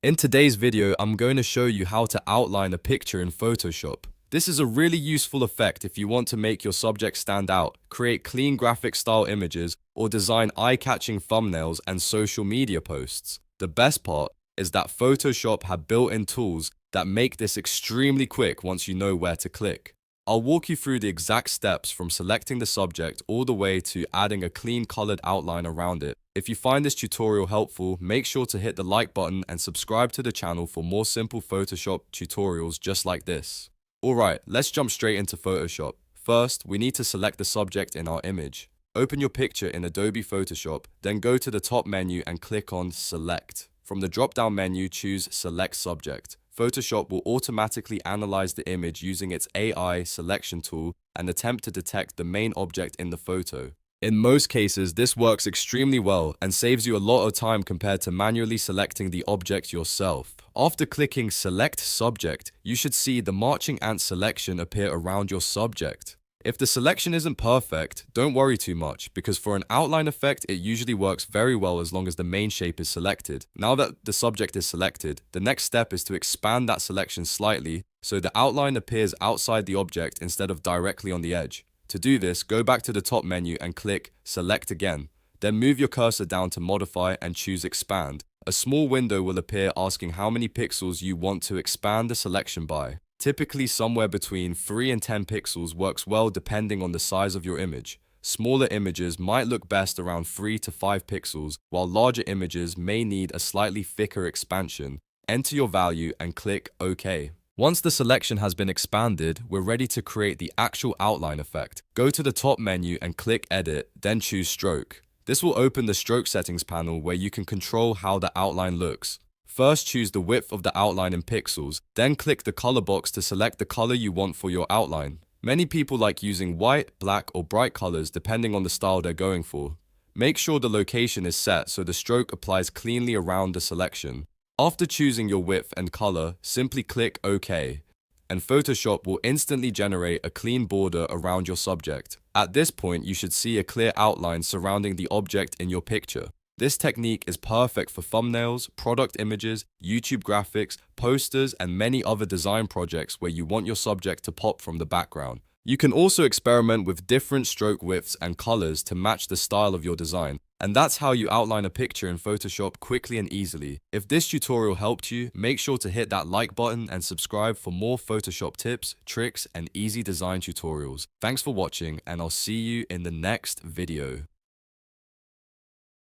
In today's video, I'm going to show you how to outline a picture in Photoshop. This is a really useful effect if you want to make your subject stand out, create clean graphic style images, or design eye-catching thumbnails and social media posts. The best part is that Photoshop have built-in tools that make this extremely quick once you know where to click. I'll walk you through the exact steps from selecting the subject all the way to adding a clean colored outline around it. If you find this tutorial helpful, make sure to hit the like button and subscribe to the channel for more simple Photoshop tutorials just like this. Alright, let's jump straight into Photoshop. First, we need to select the subject in our image. Open your picture in Adobe Photoshop, then go to the top menu and click on Select. From the drop-down menu, choose Select Subject. Photoshop will automatically analyze the image using its AI selection tool and attempt to detect the main object in the photo. In most cases, this works extremely well and saves you a lot of time compared to manually selecting the object yourself. After clicking Select Subject, you should see the marching ant selection appear around your subject. If the selection isn't perfect, don't worry too much, because for an outline effect, it usually works very well as long as the main shape is selected. Now that the subject is selected, the next step is to expand that selection slightly so the outline appears outside the object instead of directly on the edge. To do this, go back to the top menu and click Select again. Then move your cursor down to Modify and choose Expand. A small window will appear asking how many pixels you want to expand the selection by. Typically, somewhere between 3 and 10 pixels works well depending on the size of your image. Smaller images might look best around 3 to 5 pixels, while larger images may need a slightly thicker expansion. Enter your value and click OK. Once the selection has been expanded, we're ready to create the actual outline effect. Go to the top menu and click Edit, then choose Stroke. This will open the stroke settings panel where you can control how the outline looks. First, choose the width of the outline in pixels, then click the color box to select the color you want for your outline. Many people like using white, black, or bright colors depending on the style they're going for. Make sure the location is set so the stroke applies cleanly around the selection. After choosing your width and color, simply click OK, and Photoshop will instantly generate a clean border around your subject. At this point, you should see a clear outline surrounding the object in your picture. This technique is perfect for thumbnails, product images, YouTube graphics, posters, and many other design projects where you want your subject to pop from the background. You can also experiment with different stroke widths and colors to match the style of your design. And that's how you outline a picture in Photoshop quickly and easily. If this tutorial helped you, make sure to hit that like button and subscribe for more Photoshop tips, tricks, and easy design tutorials. Thanks for watching, and I'll see you in the next video.